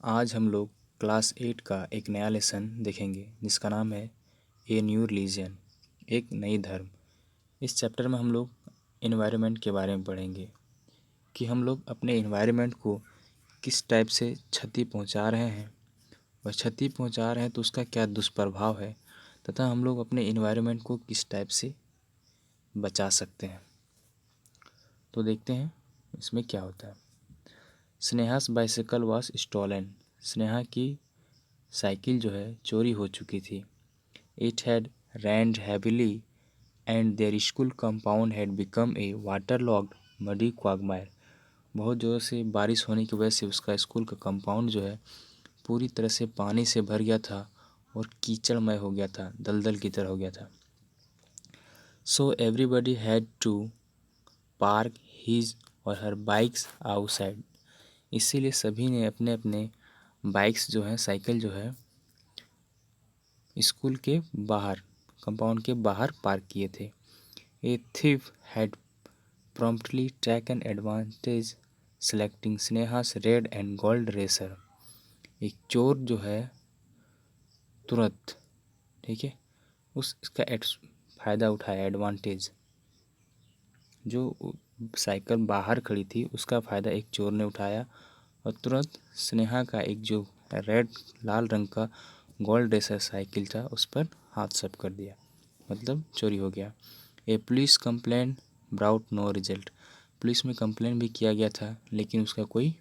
आज हम लोग क्लास 8 का एक नया लेसन देखेंगे जिसका नाम है ए न्यू रिलीजन, एक नई धर्म। इस चैप्टर में हम लोग इन्वायरमेंट के बारे में पढ़ेंगे कि हम लोग अपने इन्वायरमेंट को किस टाइप से क्षति पहुंचा रहे हैं और क्षति पहुंचा रहे हैं तो उसका क्या दुष्प्रभाव है तथा हम लोग अपने इन्वायरमेंट को किस टाइप से बचा सकते हैं। तो देखते हैं इसमें क्या होता है। Sneha's bicycle was stolen. Sneha की साइकिल जो है चोरी हो चुकी थी। It had rained heavily and their school compound had become a waterlogged muddy quagmire. बहुत ज़ोर से बारिश होने की वजह से उसका स्कूल का कंपाउंड जो है पूरी तरह से पानी से भर गया था और कीचड़मय हो गया था, दलदल की तरह हो गया था। So everybody had to park his और हर बाइक्स आउटसाइड। इसीलिए सभी ने अपने अपने बाइक्स जो हैं, साइकिल जो है, स्कूल के बाहर, कंपाउंड के बाहर पार्क किए थे। A thief had promptly taken advantage selecting Sneha's red and gold racer. एक चोर जो है तुरंत, ठीक है, उसका फ़ायदा उठाया, एडवांटेज। जो साइकिल बाहर खड़ी थी उसका फ़ायदा एक चोर ने उठाया और तुरंत स्नेहा का एक जो रेड लाल रंग का गोल्ड रेसर साइकिल था उस पर हाथ साफ कर दिया, मतलब चोरी हो गया। A police complaint brought no result. Police में कंप्लेंट भी किया गया था लेकिन उसका कोई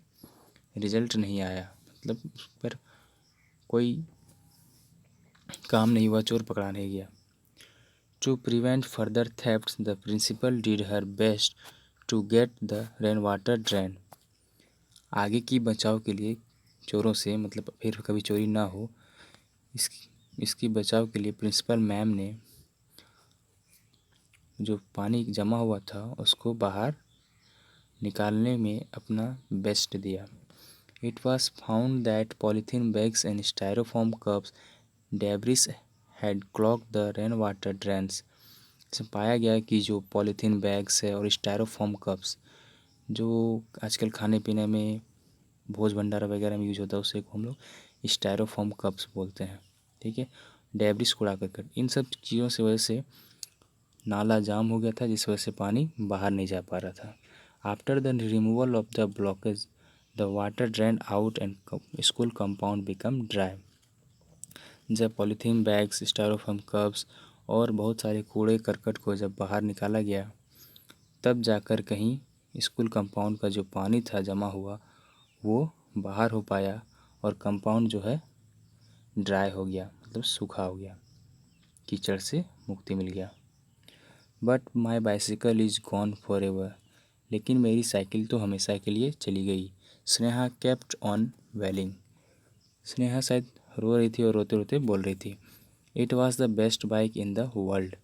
रिजल्ट नहीं आया, मतलब उस पर कोई काम नहीं हुआ, चोर पकड़ा नहीं गया। To prevent further thefts the principal did her best to get the rain water drain. आगे की बचाव के लिए चोरों से, मतलब फिर कभी चोरी ना हो, इसकी बचाव के लिए प्रिंसिपल मैम ने जो पानी जमा हुआ था उसको बाहर निकालने में अपना बेस्ट दिया। It was found that polythene bags and styrofoam cups debris had clog the rain water drains. इसमें पाया गया कि जो पॉलीथीन बैग्स है और स्टायरोफॉर्म कप्स जो आजकल खाने पीने में भोज भंडारा वगैरह में यूज होता है उसे को हम लोग स्टायरोफॉर्म कप्स बोलते हैं, ठीक है। डेब्रिस, कूड़ा करकट, इन सब चीज़ों से वजह से नाला जाम हो गया था जिस वजह से पानी बाहर नहीं जा पा रहा था। After the removal of the blockage the water drain out and school compound become dry. जब पॉलीथीन बैग्स, स्टायरोफोम कप्स और बहुत सारे कूड़े करकट को जब बाहर निकाला गया तब जाकर कहीं स्कूल कंपाउंड का जो पानी था जमा हुआ वो बाहर हो पाया और कंपाउंड जो है ड्राई हो गया, मतलब सूखा हो गया, कीचड़ से मुक्ति मिल गया। But my bicycle is gone for ever. लेकिन मेरी साइकिल तो हमेशा के लिए चली गई। स्नेहा केप्ट ऑन वेलिंग। स्नेहा शायद रो रही थी और रोते रोते बोल रही थी, it was the best bike in the world.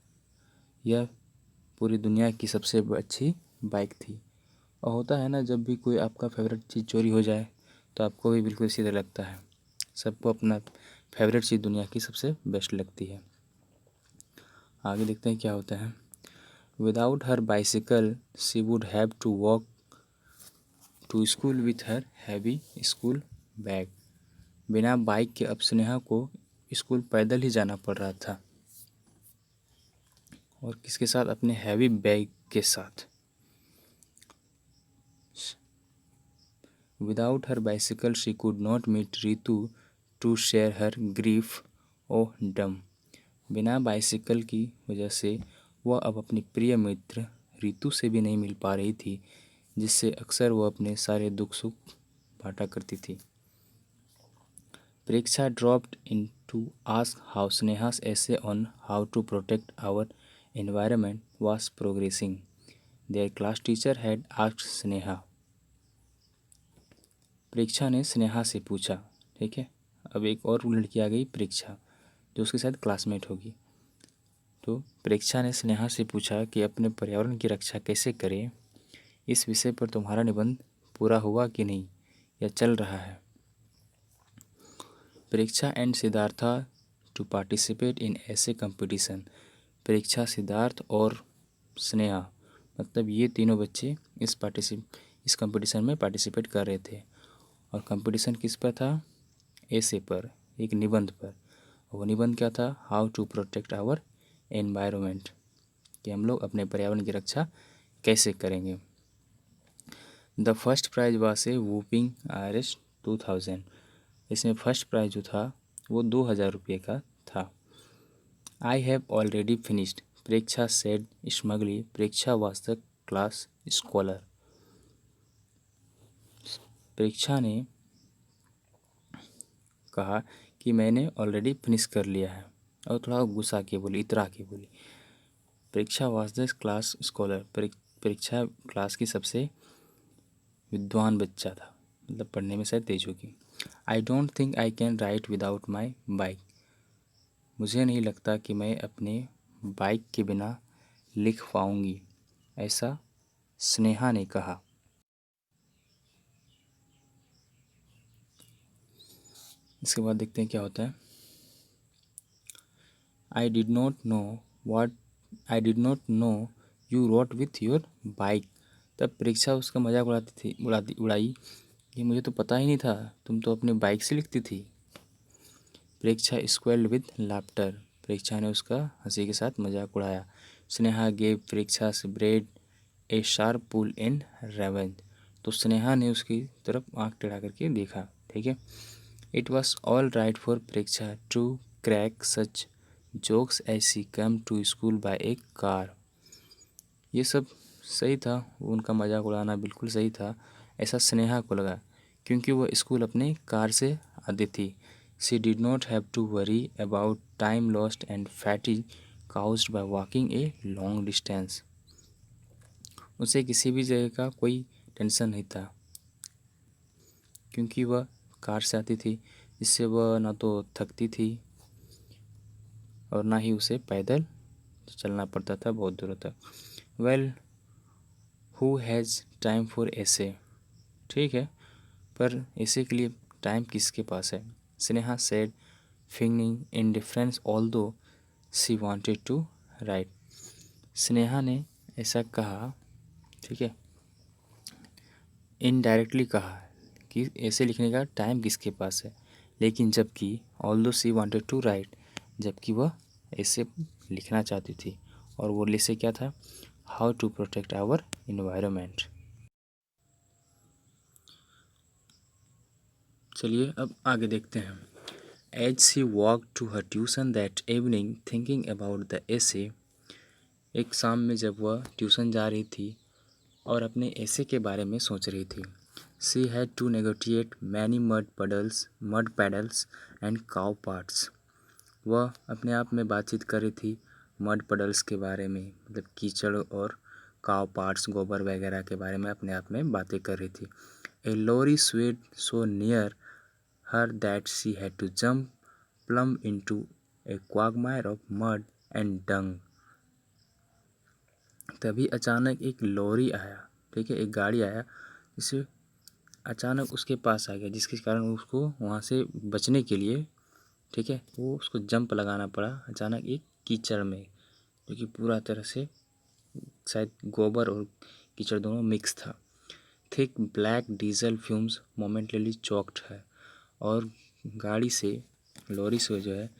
यह पूरी दुनिया की सबसे अच्छी बाइक थी। और होता है ना, जब भी कोई आपका फेवरेट चीज़ चोरी हो जाए तो आपको भी बिल्कुल इसी तरह लगता है। सबको अपना फेवरेट चीज़ दुनिया की सबसे बेस्ट लगती है। आगे देखते हैं क्या होता है। Without her bicycle she would have to walk to school with her heavy school bag. बिना बाइक के अब स्नेहा को स्कूल पैदल ही जाना पड़ रहा था, और किसके साथ? अपने हैवी बैग के साथ। Without her bicycle she could not meet Ritu to share her grief ओह डम। बिना बाइसिकल की वजह से वह अब अपनी प्रिय मित्र रितु से भी नहीं मिल पा रही थी, जिससे अक्सर वह अपने सारे दुख सुख बांटा करती थी। Pariksha dropped in to ask how Sneha's essay on how to protect our environment was progressing. Their class teacher had asked Sneha. परीक्षा ने स्नेहा से पूछा, ठीक है। अब एक और लड़की आ गई, परीक्षा, जो उसके साथ क्लासमेट होगी। तो परीक्षा ने स्नेहा से पूछा कि अपने पर्यावरण की रक्षा कैसे करें, इस विषय पर तुम्हारा निबंध पूरा हुआ कि नहीं या चल रहा है। Pariksha and Siddhartha to participate in essay competition. परीक्षा, सिद्धार्थ और स्नेहा, मतलब ये तीनों बच्चे इस कंपटीशन में पार्टिसिपेट कर रहे थे। और कंपटीशन किस पर था? ऐसे पर, एक निबंध पर। और वो निबंध क्या था? How to protect our environment, कि हम लोग अपने पर्यावरण की रक्षा कैसे करेंगे। The first prize was a whooping IRS 2000। इसमें फर्स्ट प्राइज जो था वो 2000 रुपये का था। I have already finished, Preksha said smugly. Preksha was the class scholar. Preksha ने कहा कि मैंने ऑलरेडी फिनिश कर लिया है, और थोड़ा गुस्सा के बोली, इतरा के बोली। प्रेक्षा वाज द क्लास स्कॉलर। परीक्षा क्लास की सबसे विद्वान बच्चा था, मतलब पढ़ने में शायद तेज होगी। I don't think I can write without my bike. मुझे नहीं लगता कि मैं अपने बाइक के बिना लिख पाऊंगी, ऐसा स्नेहा ने कहा। इसके बाद देखते हैं क्या होता है। I did not know you wrote with your bike. तब परीक्षा उसका मजाक उड़ाई कि मुझे तो पता ही नहीं था, तुम तो अपने बाइक से लिखती थी। परीक्षा स्क्वेल्ड विथ लाफ्टर। परीक्षा ने उसका हंसी के साथ मजाक उड़ाया। स्नेहा गेव परीक्षा से ब्रेड ए शार्प पुल इन रेवेंज। तो स्नेहा ने उसकी तरफ आंख टेढ़ा करके देखा, ठीक है। It was all right for Pariksha to crack such jokes as she came to school by a car. ये सब सही था, उनका मजाक उड़ाना बिल्कुल सही था, ऐसा स्नेहा को लगा, क्योंकि वह स्कूल अपने कार से आती थी। She did not have to worry about time lost and fatigue caused by walking a long distance. उसे किसी भी जगह का कोई टेंशन नहीं था, क्योंकि वह कार से आती थी, जिससे वह ना तो थकती थी और ना ही उसे पैदल चलना पड़ता था बहुत दूर तक। Well, who has time for ऐसे। ठीक है, पर ऐसे के लिए टाइम किसके पास है? Sneha said feigning indifference although she wanted to write. Sneha ने ऐसा कहा, ठीक है, इनडायरेक्टली कहा कि ऐसे लिखने का टाइम किसके पास है, लेकिन जबकि although she wanted to write, जबकि वह ऐसे लिखना चाहती थी, और वो लिसे क्या था? How to protect our environment. चलिए अब आगे देखते हैं। As she walk to her tuition that evening thinking about the essay. एक शाम में जब वह ट्यूशन जा रही थी और अपने ऐसे के बारे में सोच रही थी। She had to negotiate many mud puddles and cow parts. वह अपने आप में बातचीत कर रही थी मड पडल्स के बारे में, मतलब कीचड़, और काव पार्ट्स, गोबर वगैरह के बारे में अपने आप में बातें कर रही थी। A lorry swerved so near her that she had to jump plump into a quagmire of mud and dung. तभी अचानक एक लॉरी आया, ठीक है, एक गाड़ी आया, जिससे अचानक उसके पास आ गया, जिसके कारण उसको वहाँ से बचने के लिए, ठीक है, वो उसको जंप लगाना पड़ा अचानक एक कीचड़ में, जो कि पूरा तरह से शायद गोबर और कीचड़ दोनों मिक्स था। Thick black diesel fumes momentarily choked है, और गाड़ी से, लॉरी से जो है,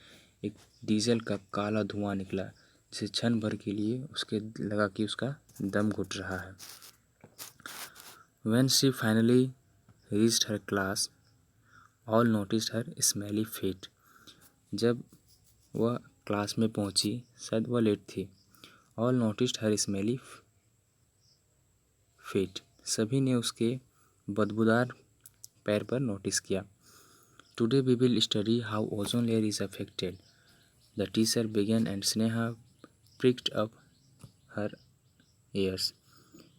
एक डीजल का काला धुआं निकला, जिसे क्षण भर के लिए उसके लगा कि उसका दम घुट रहा है। When she finally reached her class, all noticed her smelly feet. जब वह क्लास में पहुंची, शायद वह लेट थी। All noticed her smelly feet. सभी ने उसके बदबूदार पैर पर नोटिस किया। Today we will study how ozone layer is affected. The teacher began and Sneha pricked up her ears.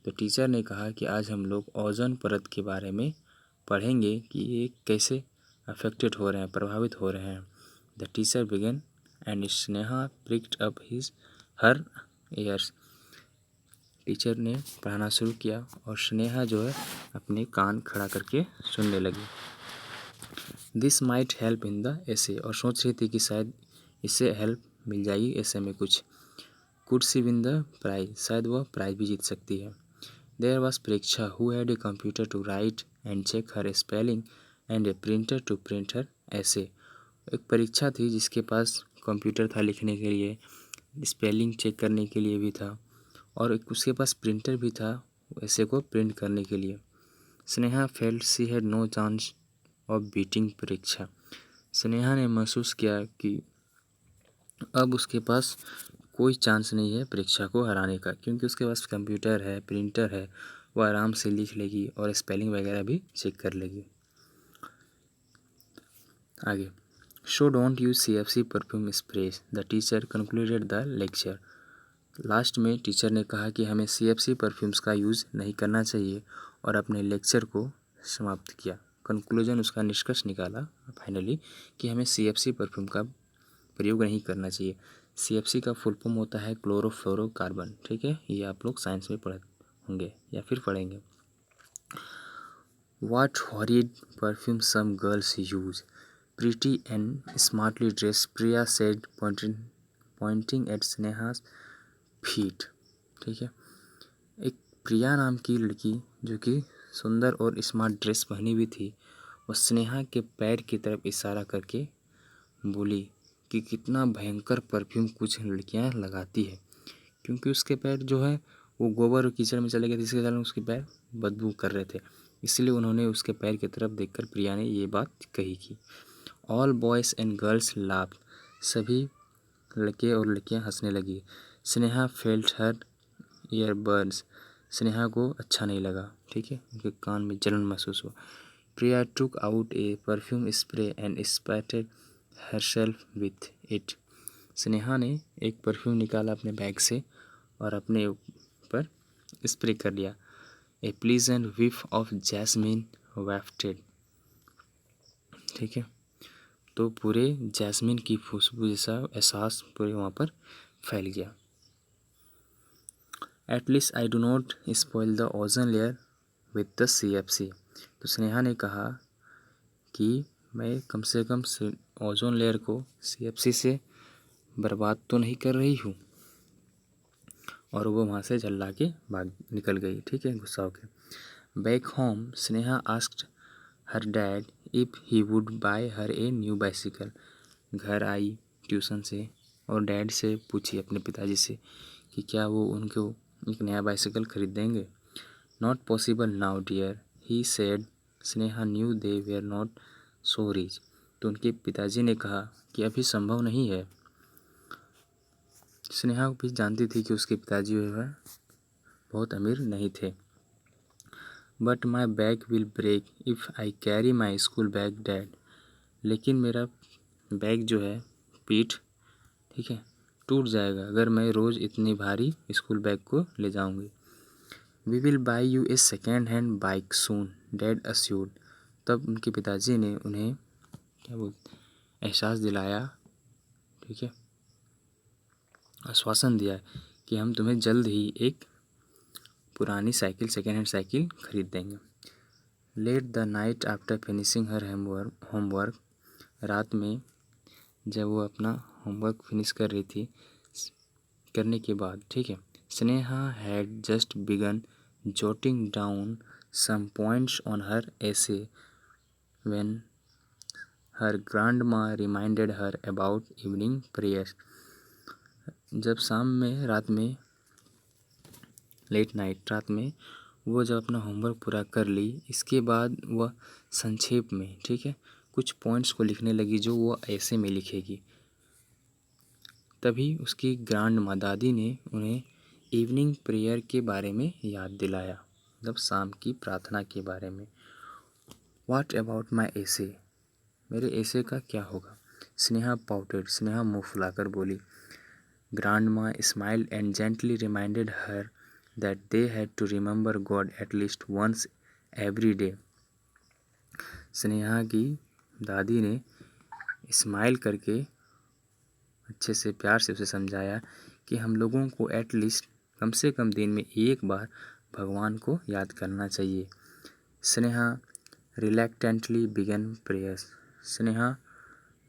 तो टीचर ने कहा कि आज हम लोग ओजोन परत के बारे में पढ़ेंगे कि ये कैसे अफेक्टेड हो रहे हैं, प्रभावित हो रहे हैं। The teacher began and Sneha pricked up her ears. Teacher ने पढ़ाना शुरू किया और स्नेहा जो है अपने कान खड़ा करके सुनने लगी। This might help in the ऐसे, और सोच रही थी कि शायद इससे हेल्प मिल जाएगी ऐसे में कुछ। Could she win the prize, शायद वह प्राइज भी जीत सकती है। There was Preksha, who had a computer to write and check her spelling and a printer to print her essay. एक परीक्षा थी जिसके पास कंप्यूटर था लिखने के लिए, स्पेलिंग चेक करने के लिए भी था, और एक उसके पास प्रिंटर भी था ऐसे को प्रिंट करने के लिए। Sneha felt she had no chance of beating Pariksha. Sneha ने महसूस किया कि अब उसके पास कोई चांस नहीं है परीक्षा को हराने का, क्योंकि उसके पास कंप्यूटर है, प्रिंटर है, वो आराम से लिख लेगी और स्पेलिंग वगैरह भी चेक कर लेगी। आगे, show don't use CFC perfume स्प्रेस, the teacher concluded the lecture. Last में टीचर ने कहा कि हमें CFC परफ्यूम्स का यूज़ नहीं करना चाहिए और अपने लेक्चर को समाप्त किया। कंक्लूजन, उसका निष्कर्ष निकाला फाइनली कि हमें CFC परफ्यूम का प्रयोग नहीं करना चाहिए। CFC का फुल फॉर्म होता है क्लोरोफ्लोरोकार्बन। ठीक है, ये आप लोग साइंस में पढ़े होंगे या फिर पढ़ेंगे। What horrid perfume some girls use. Pretty and smartly dressed, Priya said, pointing at Sneha's feet. ठीक है, एक प्रिया नाम की लड़की जो कि सुंदर और स्मार्ट ड्रेस पहनी हुई थी, वह स्नेहा के पैर की तरफ इशारा करके बोली कि कितना भयंकर परफ्यूम कुछ लड़कियां लगाती है, क्योंकि उसके पैर जो है वो गोबर और कीचड़ में चले गए थे, जिसके कारण उसके पैर बदबू कर रहे थे। इसलिए उन्होंने उसके पैर की तरफ देखकर प्रिया ने ये बात कही कि all boys and girls laugh, सभी लड़के और लड़कियां हंसने लगी। स्नेहा फेल्ट हर ईयरबड्स, स्नेहा को अच्छा नहीं लगा। ठीक है, उनके कान में जलन महसूस हुआ। Priya took out a perfume spray and spattered herself with it. Sneha ने एक परफ्यूम निकाला अपने बैग से और अपने ऊपर स्प्रे कर लिया। A pleasant whiff of jasmine wafted। ठीक है, तो पूरे जैस्मिन की खुशबू जैसा एहसास पूरे वहाँ पर फैल गया। At least I do not spoil the ozone layer with the CFC। तो स्नेहा ने कहा कि मैं कम से कम ओजोन लेयर को CFC से बर्बाद तो नहीं कर रही हूँ, और वो वहाँ से झल्ला के भाग निकल गई। ठीक है, गुस्सा होके। Back home, Sneha asked her dad if he would buy her A new bicycle. घर आई ट्यूशन से और डैड से पूछी, अपने पिताजी से, कि क्या वो उनको एक नया बाइसिकल खरीद देंगे। Not possible now dear, he said. Sneha knew they were not so rich. तो उनके पिताजी ने कहा कि अभी संभव नहीं है। स्नेहा भी जानती थी कि उसके पिताजी जो है बहुत अमीर नहीं थे। But my bag will break if I carry my school bag dad. लेकिन मेरा बैग जो है पीठ, ठीक है, टूट जाएगा अगर मैं रोज़ इतनी भारी स्कूल बैग को ले जाऊंगी। We will buy you a second hand bike soon, dad assured. तब उनके पिताजी ने उन्हें क्या एहसास दिलाया, ठीक है, आश्वासन दिया कि हम तुम्हें जल्द ही एक पुरानी साइकिल, सेकेंड हैंड साइकिल खरीद देंगे। Let the night after finishing her homework. रात में जब वो अपना होमवर्क फिनिश कर रही थी, करने के बाद, ठीक है, Sneha had just begun jotting down some points on her essay when her grandma reminded her about evening prayer. जब शाम में, रात में, लेट नाइट, रात में वो जब अपना होमवर्क पूरा कर ली, इसके बाद वह संक्षेप में, ठीक है, कुछ पॉइंट्स को लिखने लगी जो वो ऐसे में लिखेगी। तभी उसकी ग्रैंड माँ दादी ने उन्हें इवनिंग प्रेयर के बारे में याद दिलाया, मतलब शाम की प्रार्थना के बारे में। व्हाट अबाउट माई एसे, मेरे एसे का क्या होगा। स्नेहा पाउटेड, स्नेहा मुँह फुलाकर बोली। ग्रैंड माँ smiled and gently reminded her that they had to remember God at least once every day। Sneha की दादी ने स्माइल करके अच्छे से प्यार से उसे समझाया कि हम लोगों को एटलीस्ट कम से कम दिन में एक बार भगवान को याद करना चाहिए। Sneha reluctantly began prayers. Sneha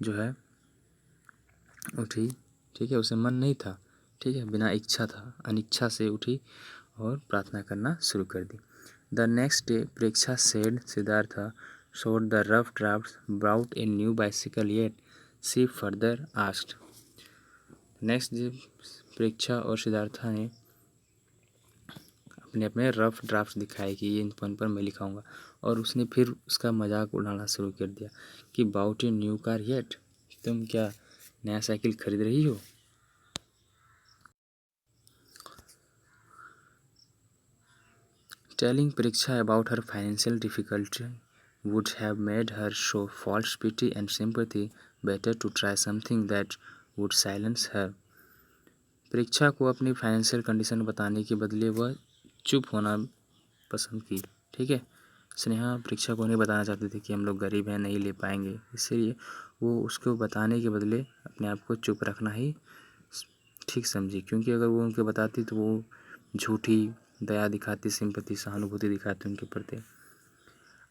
जो है उठी, ठीक है, उसे मन नहीं था, ठीक है, बिना इच्छा था, अनिच्छा से उठी और प्रार्थना करना शुरू कर दी। The next day Preksha said Siddharth showed the rough drafts, brought a new bicycle yet, she further asked. Next जब परीक्षा और सिद्धार्था ने अपने अपने रफ ड्राफ्ट दिखाए कि ये इन पेन पर मैं लिखाऊंगा, और उसने फिर उसका मजाक उड़ाना शुरू कर दिया कि bought a new car yet, तुम क्या नया साइकिल खरीद रही हो। Telling Pariksha about her financial difficulty would have made her show false pity and sympathy. Better to try something that would silence her. परीक्षा को अपनी फाइनेंशियल कंडीशन बताने के बदले वह चुप होना पसंद की। ठीक है, स्नेहा परीक्षा को नहीं बताना चाहती थी कि हम लोग गरीब हैं, नहीं ले पाएंगे, इसलिए वो उसको बताने के बदले अपने आप को चुप रखना ही ठीक समझी, क्योंकि अगर वो उनको बताती तो वो झूठी दया दिखाती, सिंपैथी, सहानुभूति दिखाती उनके प्रति।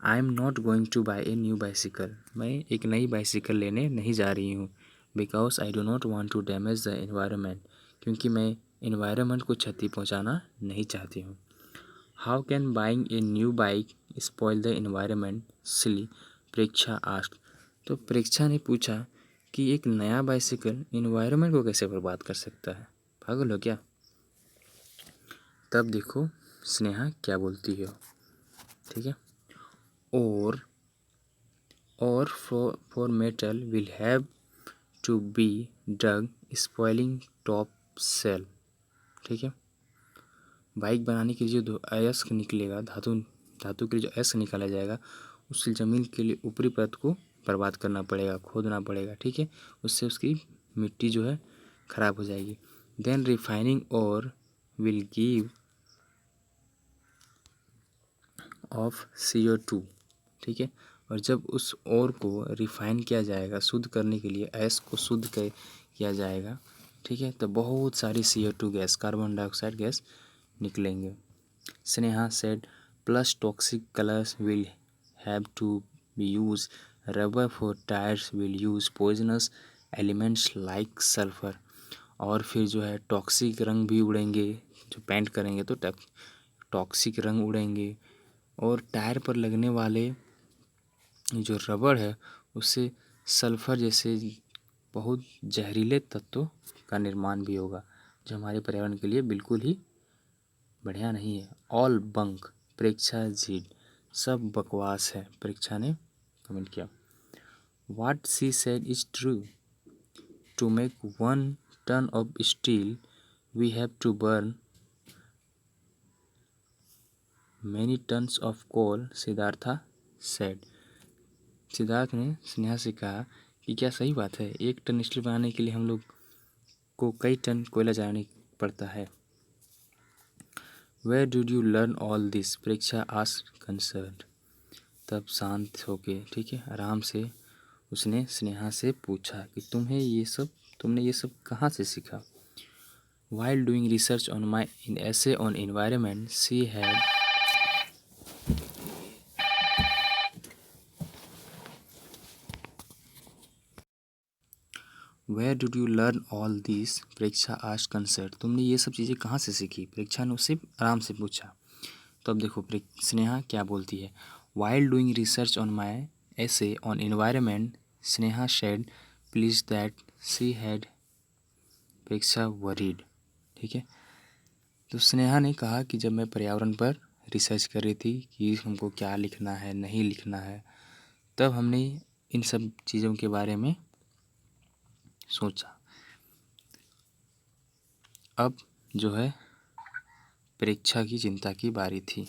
I am not going to buy a new bicycle, मैं एक नई बाइसिकल लेने नहीं जा रही हूँ। Because I do not want to damage the environment, क्योंकि मैं एनवायरनमेंट को क्षति पहुँचाना नहीं चाहती हूँ। How can buying a new bike spoil the environment silly, Pariksha asked. तो परीक्षा ने पूछा कि एक नया बाइसिकल एनवायरनमेंट को कैसे बर्बाद कर सकता है, पागल हो क्या। तब देखो स्नेहा क्या बोलती है। ठीक है, और for metal will have to be dug spoiling top soil. ठीक है, बाइक बनाने के लिए जो अयस्क निकलेगा, धातु के लिए जो अयस्क निकाला जाएगा, उससे ज़मीन के लिए ऊपरी परत को बर्बाद करना पड़ेगा, खोदना पड़ेगा। ठीक है, उससे उसकी मिट्टी जो है खराब हो जाएगी। देन रिफाइनिंग और विल गिव ऑफ CO2। ठीक है, और जब उस और को रिफाइन किया जाएगा, शुद्ध करने के लिए अयस्क को शुद्ध किया जाएगा, ठीक है, तो बहुत सारी CO2 gas, carbon dioxide gas निकलेंगे। Sneha said plus toxic colours will have to be use, rubber for tyres will use poisonous elements like sulphur. और फिर जो है टॉक्सिक रंग भी उड़ेंगे, जो पेंट करेंगे तो टॉक्सिक रंग उड़ेंगे, और टायर पर लगने वाले जो रबड़ है उससे सल्फर जैसे बहुत जहरीले तत्वों का निर्माण भी होगा, जो हमारे पर्यावरण के लिए बिल्कुल ही बढ़िया नहीं है। ऑल बंक, परीक्षा जीड, सब बकवास है, परीक्षा ने कमेंट किया। What she said is true, to make 1 ton of steel we have to burn many tons of coal, Siddhartha said. Siddharth ने स्नेहा से कहा कि क्या सही बात है, 1 टन स्टील बनाने के लिए हम लोग को कई टन कोयला जलाना पड़ता है। Where did you learn all this, Pariksha asked concerned. तब शांत होके, ठीक है, आराम से उसने स्नेहा से पूछा कि तुमने ये सब कहाँ से सीखा। While doing research on my essay on environment she had where did you learn all this, Pariksha asked concerned. तुमने ये सब चीज़ें कहाँ से सीखी, परीक्षा ने उससे आराम से पूछा। तो अब देखो स्नेहा क्या बोलती है। While doing research on my essay on environment, Sneha said please that she had, Pariksha worried. ठीक है, तो स्नेहा ने कहा कि जब मैं पर्यावरण पर रिसर्च कर रही थी कि हमको क्या लिखना है, नहीं लिखना है, तब हमने इन सब चीज़ों के बारे में सोचा। अब जो है परीक्षा की चिंता की बारी थी।